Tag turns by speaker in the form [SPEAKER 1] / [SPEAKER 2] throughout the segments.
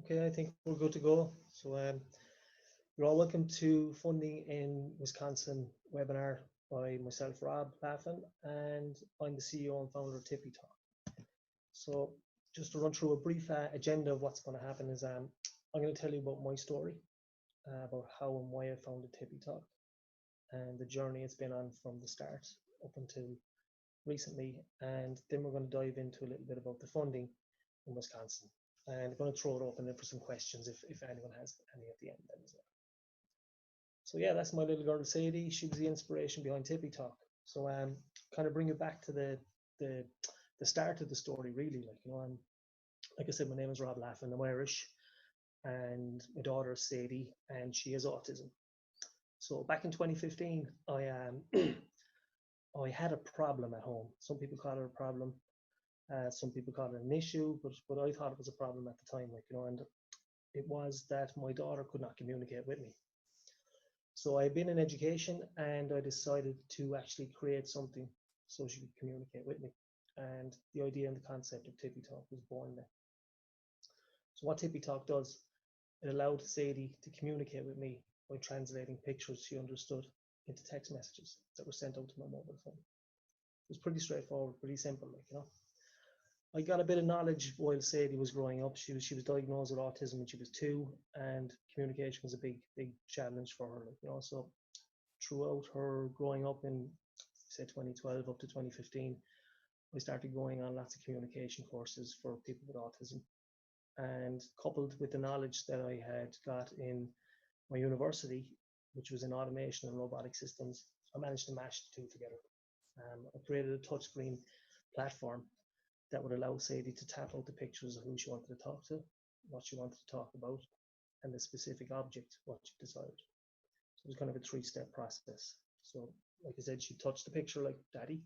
[SPEAKER 1] Okay, I think we're good to go. So, you're all welcome to Funding in Wisconsin webinar by myself, Rob Laffin, and I'm the CEO and founder of Tippy Talk. So, just to run through a brief agenda of what's going to happen is I'm going to tell you about my story, about how and why I founded Tippy Talk, and the journey it's been on from the start up until recently. And then we're going to dive into a little bit about the funding in Wisconsin. And I'm going to throw it open there for some questions if anyone has any at the end then as well. So yeah, that's my little girl Sadie. She was the inspiration behind Tippy Talk. So kind of bring it back to the the start of the story really. I'm like I said, my name is Rob Laffin. I'm Irish, and my daughter is Sadie, and she has autism. So back in 2015, I had a problem at home. Some people call it a problem. Some people call it an issue, but I thought it was a problem at the time, and it was that my daughter could not communicate with me. So I had been in education, and I decided to actually create something so she could communicate with me. And the idea and the concept of Tippy Talk was born then. So what Tippy Talk does, it allowed Sadie to communicate with me by translating pictures she understood into text messages that were sent out to my mobile phone. It was pretty straightforward, pretty simple, I got a bit of knowledge while Sadie was growing up. She was diagnosed with autism when she was 2, and communication was a big challenge for her. So throughout her growing up in say 2012 up to 2015, I started going on lots of communication courses for people with autism, and coupled with the knowledge that I had got in my university, which was in automation and robotic systems, I managed to mash the two together. I created a touchscreen platform that would allow Sadie to tap out the pictures of who she wanted to talk to, what she wanted to talk about, and the specific object, what she desired. So it was kind of a 3-step process. So, like I said, she'd touch the picture like daddy,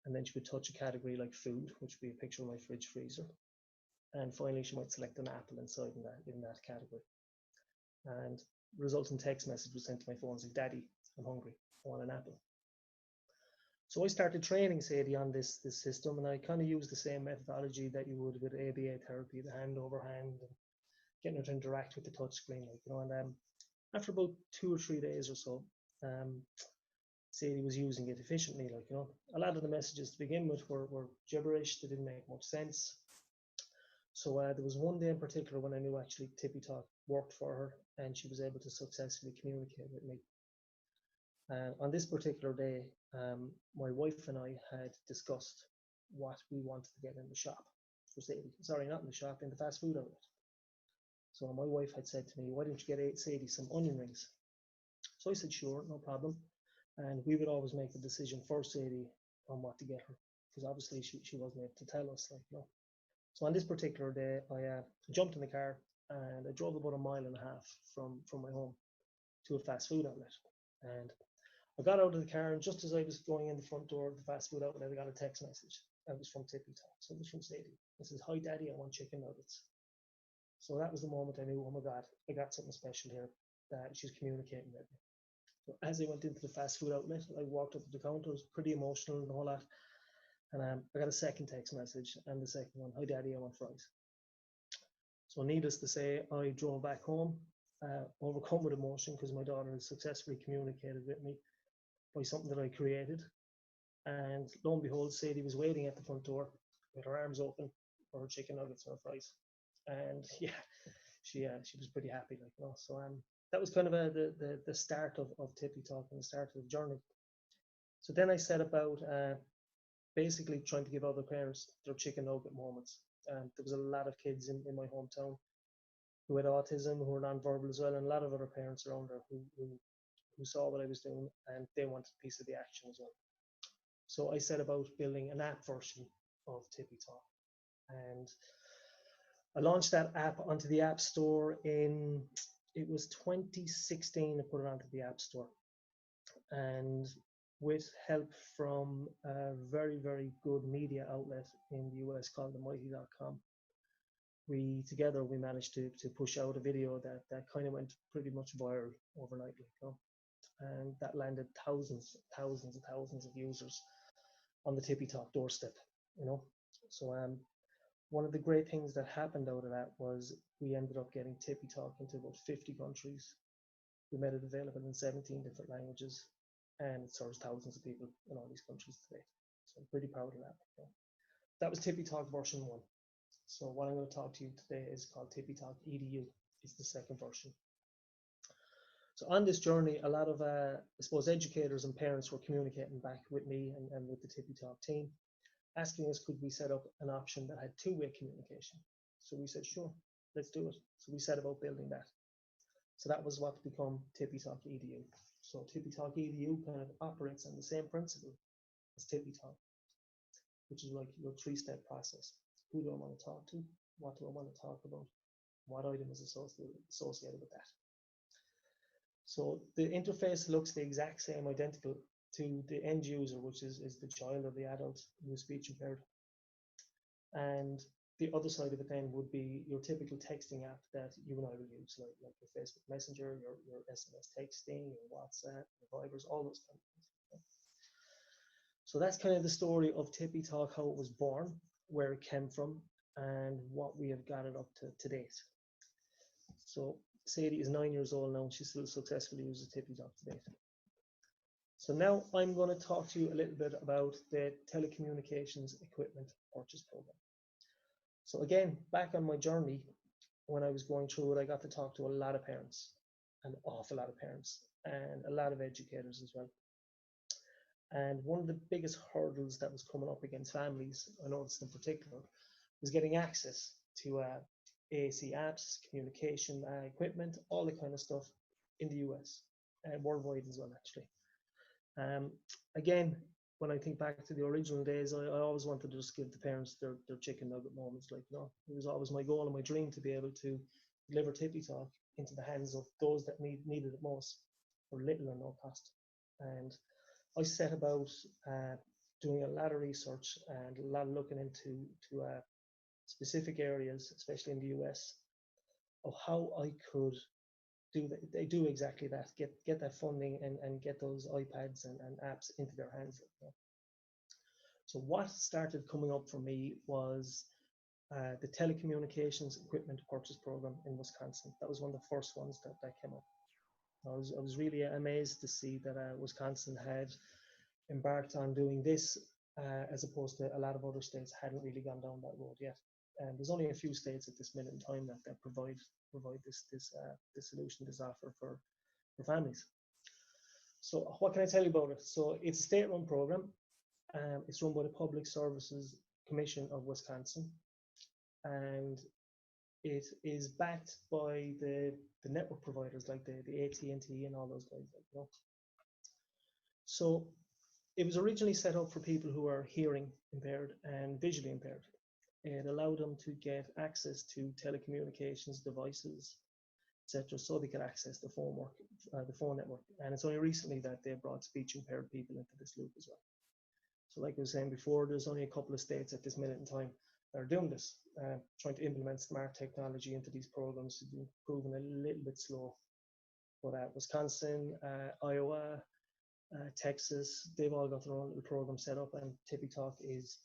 [SPEAKER 1] and then she would touch a category like food, which would be a picture of my fridge freezer. And finally, she might select an apple inside in that category. And the resulting text message was sent to my phone saying, Daddy, I'm hungry, I want an apple. So I started training Sadie on this system, and I kind of used the same methodology that you would with ABA therapy, the hand over hand, and getting her to interact with the touch screen, and after about 2 or 3 days or so, Sadie was using it efficiently, a lot of the messages to begin with were gibberish, they didn't make much sense. So there was one day in particular when I knew actually Tippy Talk worked for her, and she was able to successfully communicate with me. On this particular day, my wife and I had discussed what we wanted to get in the shop for Sadie. Sorry, not in the shop, in the fast food outlet. So my wife had said to me, why don't you get Sadie some onion rings? So I said, sure, no problem. And we would always make the decision for Sadie on what to get her, because obviously she wasn't able to tell us, So on this particular day, I jumped in the car and I drove about 1.5 miles from my home to a fast food outlet. And I got out of the car, and just as I was going in the front door of the fast food outlet, I got a text message. It was from Tippy Talk. So it was from Sadie. It says, hi, Daddy, I want chicken nuggets. So that was the moment I knew, oh my God, I got something special here, that she's communicating with me. So as I went into the fast food outlet, I walked up to the counter. I was pretty emotional and all that. And I got a second text message, and the second one, hi, Daddy, I want fries. So needless to say, I drove back home, overcome with emotion because my daughter had successfully communicated with me by something that I created. And lo and behold, Sadie was waiting at the front door with her arms open for her chicken nuggets and her fries. And yeah, she was pretty happy, So that was kind of the start of Tippy Talk and the start of the journey. So then I set about basically trying to give other parents their chicken nugget moments. There was a lot of kids in my hometown who had autism, who were nonverbal as well, and a lot of other parents around there who saw what I was doing, and they wanted a piece of the action as well. So I set about building an app version of Tippy Talk, and I launched that app onto the App Store it was 2016. I put it onto the App Store, and with help from a very, very good media outlet in the US called themighty.com, we managed to push out a video that kind of went pretty much viral overnight, and that landed thousands of users on the Tippy Talk doorstep, So One of the great things that happened out of that was we ended up getting Tippy Talk into about 50 countries. We made it available in 17 different languages, and it serves thousands of people in all these countries today. So I'm pretty proud of that. That was Tippy Talk version 1. So what I'm going to talk to you today is called Tippy Talk EDU. It's the second version. So on this journey, a lot of, I suppose, educators and parents were communicating back with me and with the Tippy Talk team, asking us, could we set up an option that had two-way communication? So we said, sure, let's do it. So we set about building that. So that was what become Tippy Talk EDU. So Tippy Talk EDU kind of operates on the same principle as Tippy Talk, which is like your three-step process. Who do I want to talk to? What do I want to talk about? What item is associated with that? So the interface looks the exact same, identical to the end user, which is the child or the adult who is speech impaired. And the other side of it then would be your typical texting app that you and I will use, like your Facebook Messenger, your SMS texting, your WhatsApp, your Vibers, all those kind of things. So that's kind of the story of Tippy Talk, how it was born, where it came from, and what we have got it up to date. So Sadie is 9 years old now, and she still successfully uses Tippy Talk to date. So now I'm going to talk to you a little bit about the telecommunications equipment purchase program. So again, back on my journey, when I was going through it, I got to talk to a lot of parents, an awful lot of parents, and a lot of educators as well. And one of the biggest hurdles that was coming up against families, I noticed in particular, was getting access to AAC apps, communication equipment, all the kind of stuff in the US and worldwide as well, actually. Again, when I think back to the original days, I always wanted to just give the parents their chicken nugget moments. Like, you know, it was always my goal and my dream to be able to deliver Tippy Talk into the hands of those that needed it most for little or no cost. And I set about doing a lot of research and a lot of looking into specific areas, especially in the US, of how I could do exactly that, get that funding and get those iPads and apps into their hands. So what started coming up for me was the telecommunications equipment purchase program in Wisconsin. That was one of the first ones that came up. I was really amazed to see that Wisconsin had embarked on doing this as opposed to a lot of other states hadn't really gone down that road yet. And there's only a few states at this minute in time that provide this solution, this offer for families. So what can I tell you about it? So it's a state-run program. It's run by the Public Services Commission of Wisconsin, and it is backed by the network providers like the AT&T and all those guys, you know. So it was originally set up for people who are hearing impaired and visually impaired. It allowed them to get access to telecommunications devices, etc., so they could access the phone network. And it's only recently that they brought speech impaired people into this loop as well. So like I was saying before, there's only a couple of states at this minute in time that are doing this, trying to implement smart technology into these programs. It's proven a little bit slow. But Wisconsin, Iowa, Texas, they've all got their own little program set up, and Tippy Talk is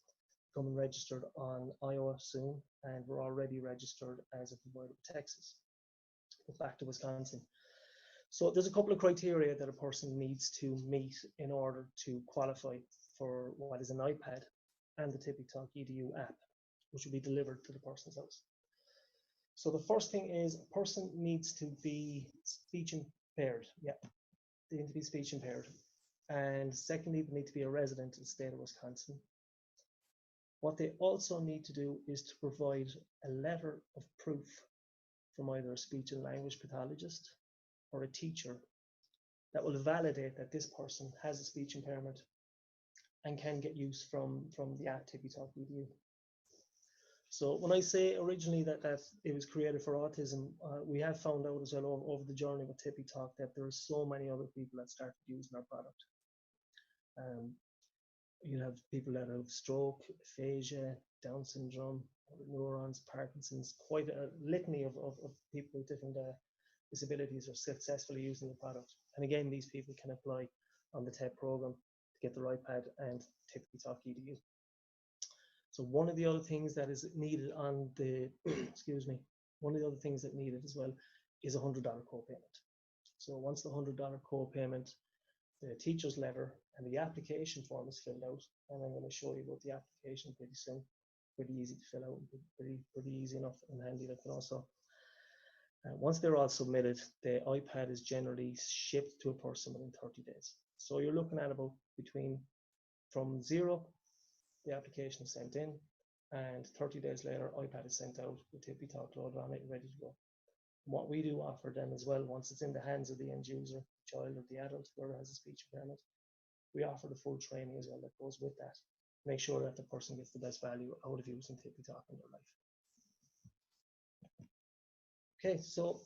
[SPEAKER 1] becoming registered on Iowa soon, and we're already registered as a provider of Texas. But back to Wisconsin. So there's a couple of criteria that a person needs to meet in order to qualify for what is an iPad and the Tippy Talk EDU app, which will be delivered to the person's house. So the first thing is a person needs to be speech impaired. Yeah, they need to be speech impaired. And secondly, they need to be a resident of the state of Wisconsin. What they also need to do is to provide a letter of proof from either a speech and language pathologist or a teacher that will validate that this person has a speech impairment and can get use from the app Tippy Talk EDU. So when I say originally that it was created for autism, we have found out as well over the journey with Tippy Talk that there are so many other people that started using our product. You have people that have stroke, aphasia, Down syndrome, neurons, Parkinson's, quite a litany of people with different disabilities are successfully using the product. And again, these people can apply on the TEP program to get their iPad and Tippy Talk EDU. So one of the other things that is needed on the, excuse me, one of the other things that needed as well is a $100 co-payment. So once the $100 co-payment, the teacher's letter and the application form is filled out, and I'm going to show you about the application pretty soon. Pretty easy to fill out, pretty easy enough and handy. That can also, once they're all submitted, the iPad is generally shipped to a person within 30 days. So you're looking at about from zero, the application is sent in, and 30 days later, iPad is sent out with Tippy Talk loaded on it, ready to go. And what we do offer them as well, once it's in the hands of the end user, child or the adult, whoever has a speech impairment, we offer the full training as well that goes with that. Make sure that the person gets the best value out of using Tippy Talk in their life. Okay, so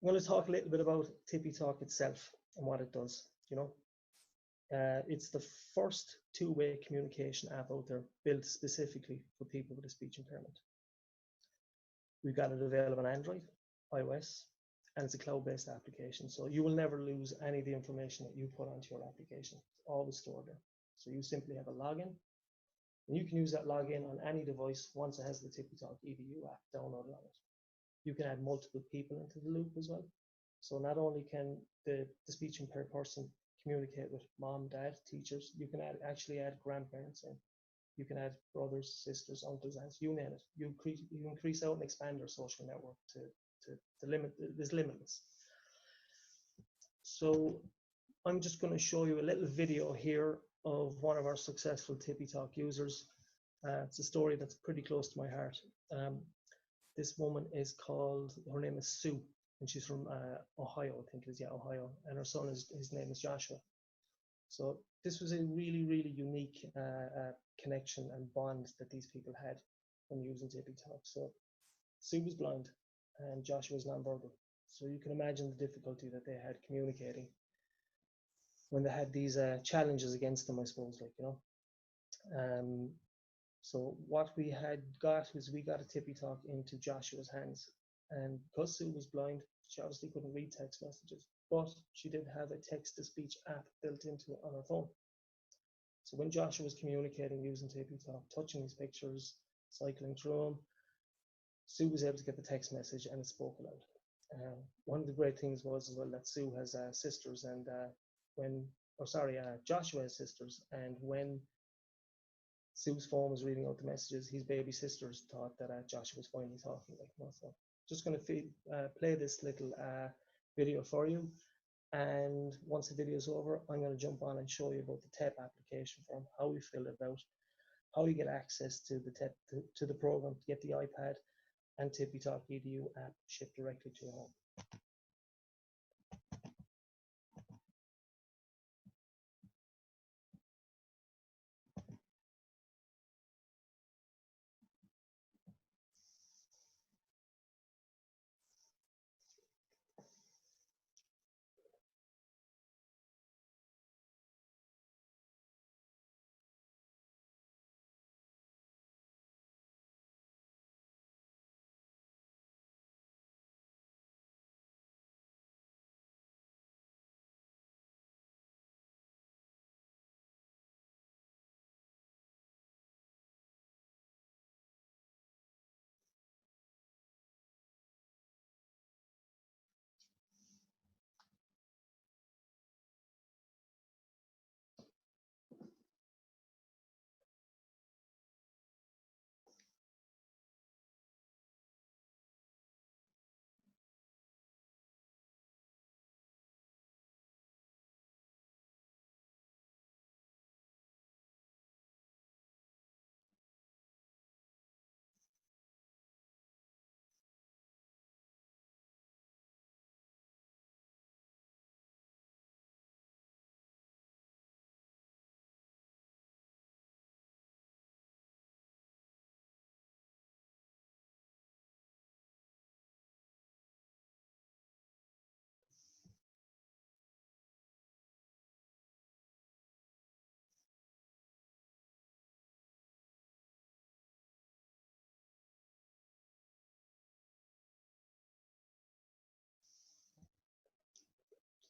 [SPEAKER 1] I'm going to talk a little bit about Tippy Talk itself and what it does. It's the first two-way communication app out there built specifically for people with a speech impairment. We've got it available on Android, iOS, and it's a cloud-based application. So you will never lose any of the information that you put onto your application. It's always stored there. So you simply have a login, and you can use that login on any device once it has the Tippy Talk EDU app downloaded on it. You can add multiple people into the loop as well. So not only can the speech impaired person communicate with mom, dad, teachers, you can actually add grandparents in. You can add brothers, sisters, uncles, aunts, you name it. You increase out and expand your social network to limit, is limitless. So I'm just going to show you a little video here of one of our successful Tippy Talk users. It's a story that's pretty close to my heart. This woman is called, her name is Sue, and she's from Ohio, I think it is, yeah, Ohio, and her son his name is Joshua. So this was a really, really unique connection and bond that these people had when using Tippy Talk. So Sue was blind and Joshua was nonverbal. So you can imagine the difficulty that they had communicating when they had these challenges against them, I suppose, so what we had got was we got a Tippy Talk into Joshua's hands, and because Sue was blind, she obviously couldn't read text messages, but she did have a text-to-speech app built into it on her phone. So when Joshua was communicating using Tippy Talk, touching his pictures, cycling through them, Sue was able to get the text message and it spoke aloud. One of the great things was as well that Sue has sisters, and Joshua has sisters, and when Sue's phone was reading out the messages, his baby sisters thought that Joshua was finally talking. So just going to play this little video for you, and once the video is over, I'm going to jump on and show you about the TEP application form, how we fill it out, how you get access to the TEP to the program to get the iPad and Tippy Talk EDU app shipped directly to your home.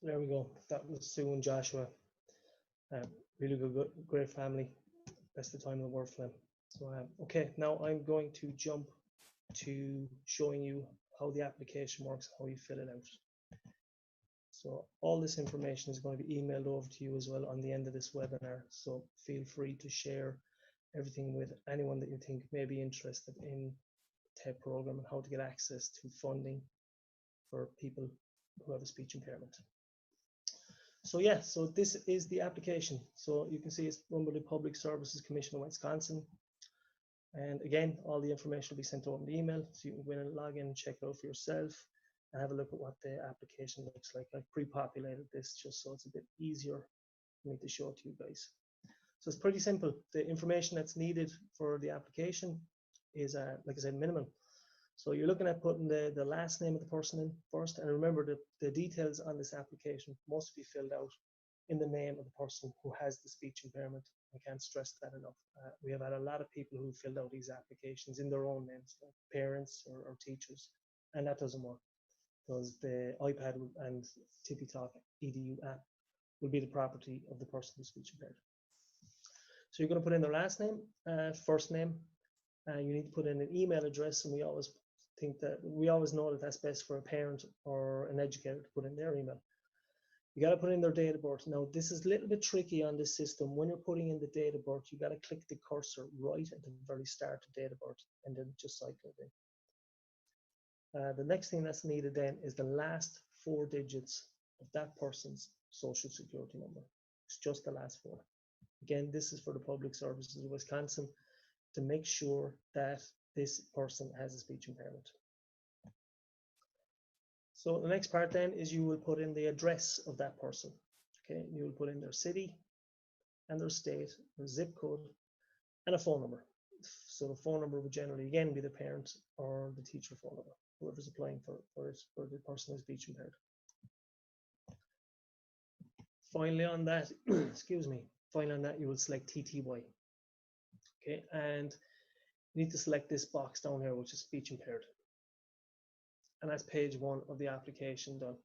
[SPEAKER 1] So there we go. That was Sue and Joshua. Really good, great family. Best of time in the world for them. So, okay, now I'm going to jump to showing you how the application works, how you fill it out. So all this information is going to be emailed over to you as well on the end of this webinar. So feel free to share everything with anyone that you think may be interested in the TED program and how to get access to funding for people who have a speech impairment. So yeah, so this is the application. So you can see it's run by the Public Services Commission of Wisconsin. And again, all the information will be sent over in the email, so you can go in and log in and check it out for yourself and have a look at what the application looks like. I've pre-populated this just so it's a bit easier for me to show it to you guys. So it's pretty simple. The information that's needed for the application is, like I said, minimal. So you're looking at putting the last name of the person in first, and remember that the details on this application must be filled out in the name of the person who has the speech impairment. I can't stress that enough. We have had a lot of people who filled out these applications in their own names, like parents or teachers, and that doesn't work because the iPad and Tippy Talk EDU app will be the property of the person who's speech impaired. So you're going to put in their last name, first name. You need to put in an email address, and we always know that that's best for a parent or an educator to put in their email. You got to put in their date of birth. Now, this is a little bit tricky on this system. When you're putting in the date of birth, you got to click the cursor right at the very start of date of birth and then just cycle it in. The next thing that's needed then is the last 4 digits of that person's social security number. It's just the last 4. Again, this is for the Public Services of Wisconsin to make sure that this person has a speech impairment. So the next part then is you will put in the address of that person. Okay, you will put in their city and their state, their zip code, and a phone number. So the phone number would generally again be the parent or the teacher phone number, whoever's applying for the person who's speech impaired. Finally on that, excuse me, finally on that you will select TTY. Okay, and you need to select this box down here, which is speech impaired. And that's page 1 of the application done.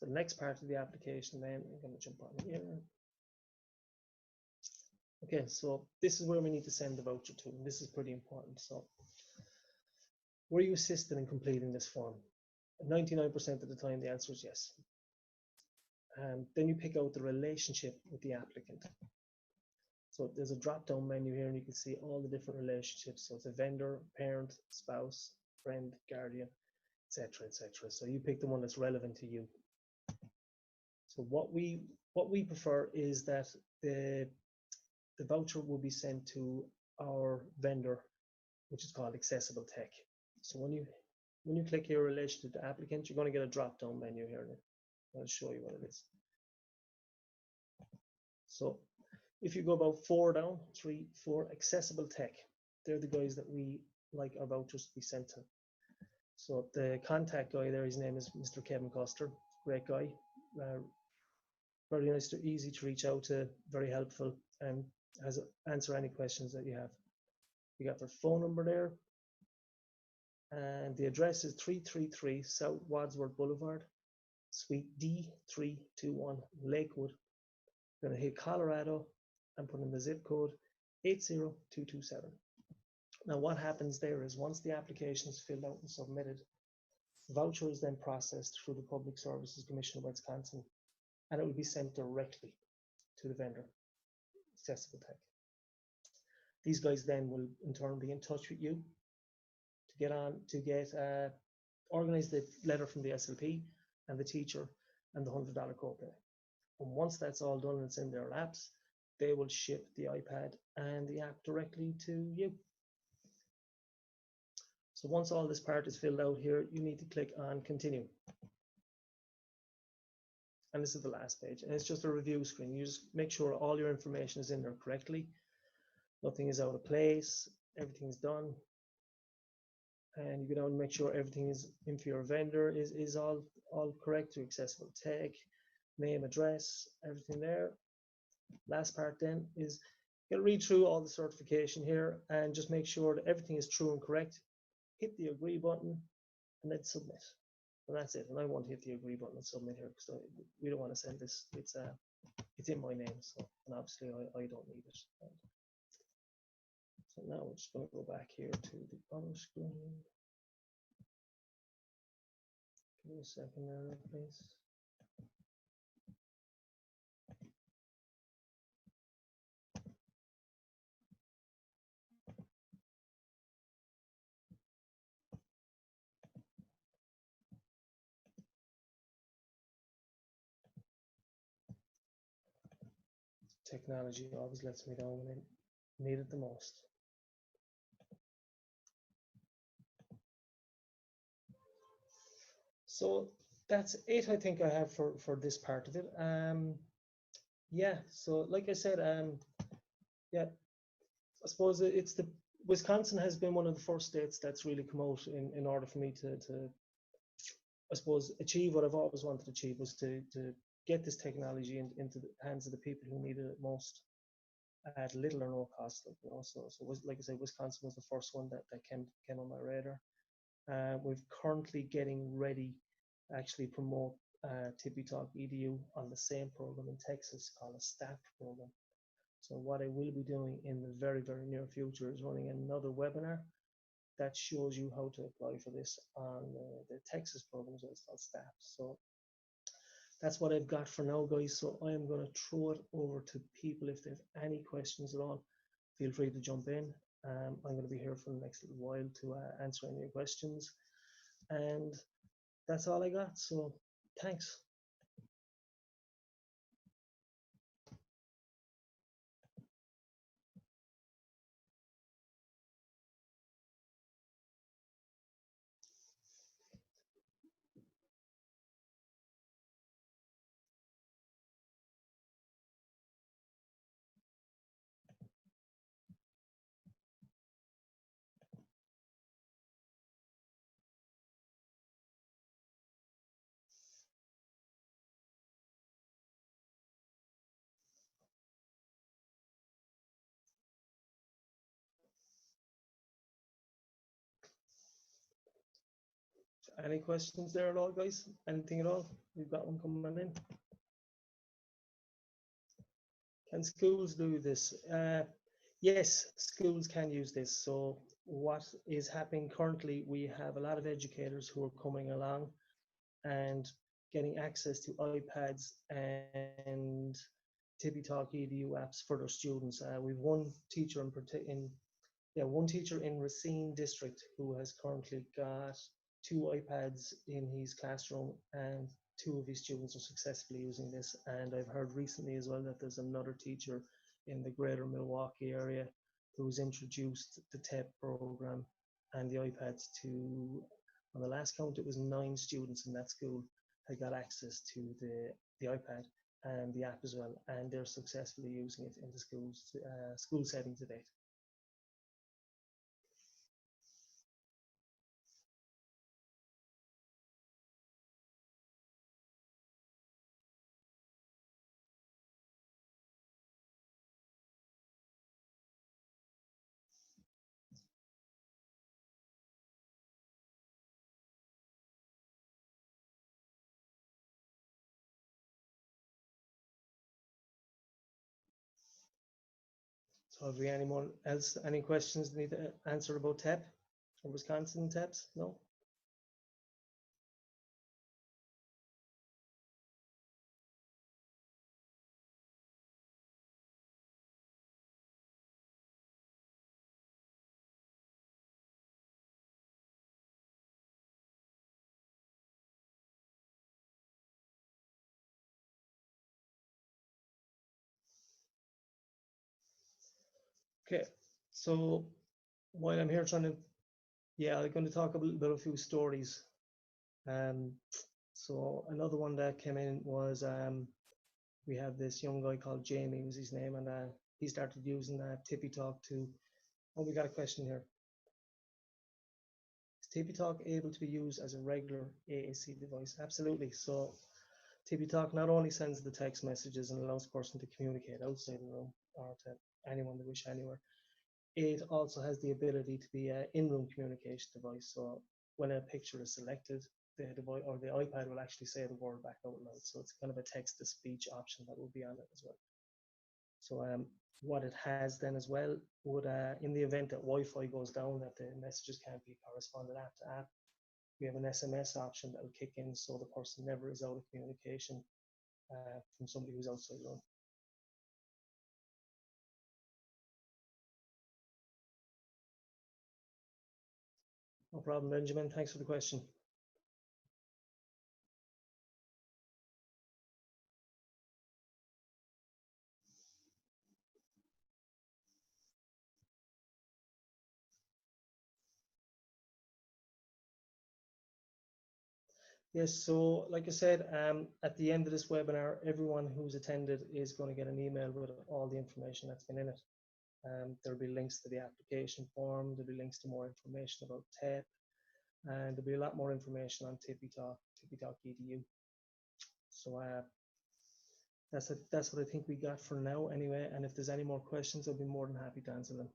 [SPEAKER 1] The next part of the application then, I'm going to jump on here. Okay, so this is where we need to send the voucher to, and this is pretty important. So, were you assisted in completing this form? 99% of the time, the answer is yes. And then you pick out the relationship with the applicant. So there's a drop-down menu here, and you can see all the different relationships. So it's a vendor, parent, spouse, friend, guardian, etc., etc. So you pick the one that's relevant to you. So what we prefer is that the voucher will be sent to our vendor, which is called Accessible Tech. So when you click here in relation to the applicant, you're going to get a drop-down menu here. I'll show you what it is. So if you go about 4 down, 3, 4, Accessible Tech, they're the guys that we like our vouchers to be sent to. So the contact guy there, his name is Mr. Kevin Custer, great guy, very nice, easy to reach out to, very helpful, and answer any questions that you have. You got their phone number there, and the address is 333 South Wadsworth Boulevard, Suite D321, Lakewood. You're going to hit Colorado and put in the zip code 80227. Now what happens there is once the application is filled out and submitted, the voucher is then processed through the Public Services Commission of Wisconsin, and it will be sent directly to the vendor, Accessible Tech. These guys then will in turn be in touch with you to organize the letter from the SLP and the teacher and the $100 copay. And once that's all done and it's in their laps, they will ship the iPad and the app directly to you. So once all this part is filled out here, you need to click on continue. And this is the last page, and it's just a review screen. You just make sure all your information is in there correctly. Nothing is out of place, everything's done. And you go down and make sure everything is in for your vendor is all correct to Accessible Tech, name, address, everything there. Last part then is you gotta read through all the certification here and just make sure that everything is true and correct. Hit the agree button and then submit. And that's it. And I want to hit the agree button and submit here because we don't want to send this. It's in my name, so and obviously I don't need it. So now we're just going to go back here to the other screen. Give me a second there, please. Technology always lets me down when I need it the most. So that's it, I think I have for this part of it. Yeah, so like I said, yeah, I suppose it's the Wisconsin has been one of the first states that's really come out in order for me to I suppose achieve what I've always wanted to achieve, was to get this technology into the hands of the people who needed it most at little or no cost. Like, you know, so like I said, Wisconsin was the first one that came on my radar. We're currently getting ready to actually promote Tippy Talk EDU on the same program in Texas called a staff program. So what I will be doing in the very, very near future is running another webinar that shows you how to apply for this on the Texas program, so it's called staff. So that's what I've got for now, guys. So I am going to throw it over to people. If they have any questions at all, feel free to jump in. I'm going to be here for the next little while to answer any questions. And that's all I got. So thanks. Any questions there at all, guys? Anything at all? We've got one coming in. Can schools do this? Yes, schools can use this. So what is happening currently, we have a lot of educators who are coming along and getting access to iPads and Tippy Talk EDU apps for their students. We've one teacher one teacher in Racine district who has currently got 2 iPads in his classroom, and 2 of his students are successfully using this. And I've heard recently as well that there's another teacher in the greater Milwaukee area who's introduced the TEP program and the iPads to, on the last count, it was 9 students in that school had got access to the iPad and the app as well, and they're successfully using it in the school setting to date. So have we anyone else, any questions need to answer about TEP or Wisconsin TEPs? No? Okay, so while I'm here trying to, I'm going to talk a little bit about a few stories. So another one that came in was we have this young guy called Jamie was his name, and he started using Tippy Talk to, oh, we got a question here. Is Tippy Talk able to be used as a regular AAC device? Absolutely. So Tippy Talk not only sends the text messages and allows the person to communicate outside the room or to anyone they wish anywhere, it also has the ability to be an in-room communication device. So when a picture is selected, the device or the iPad will actually say the word back out loud. So it's kind of a text-to-speech option that will be on it as well. So what it has then as well would, in the event that Wi-Fi goes down, that the messages can't be corresponded app to app, we have an SMS option that will kick in, so the person never is out of communication from somebody who's outside the room. No problem, Benjamin. Thanks for the question. Yes, so like I said, at the end of this webinar, everyone who's attended is going to get an email with all the information that's been in it. There'll be links to the application form, there'll be links to more information about TEP, and there'll be a lot more information on TippyTalk, tippytalk.edu. So that's what I think we got for now anyway, and if there's any more questions, I'll be more than happy to answer them.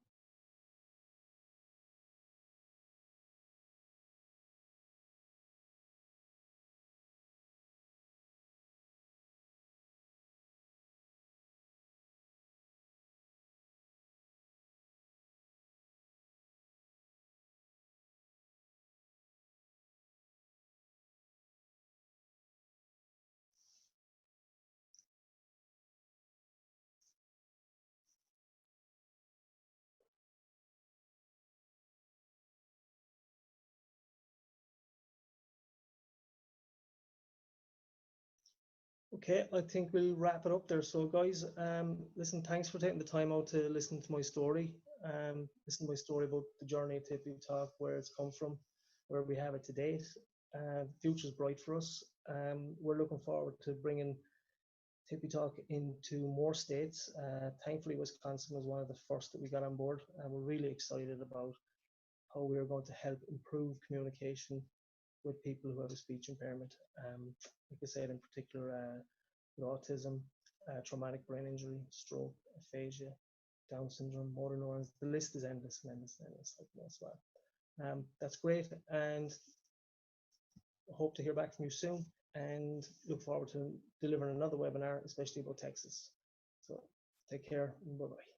[SPEAKER 1] Okay, I think we'll wrap it up there. So guys, listen, thanks for taking the time out to listen to my story. Listen to my story about the journey of TippyTalk, where it's come from, where we have it to date. The future's bright for us. We're looking forward to bringing TippyTalk into more states. Thankfully, Wisconsin was one of the first that we got on board, and we're really excited about how we are going to help improve communication with people who have a speech impairment. Like I said, in particular, with autism, traumatic brain injury, stroke, aphasia, Down syndrome, motor neurons. The list is endless and endless and endless, like as well. That's great, and hope to hear back from you soon, and look forward to delivering another webinar, especially about Texas. So take care, and bye-bye.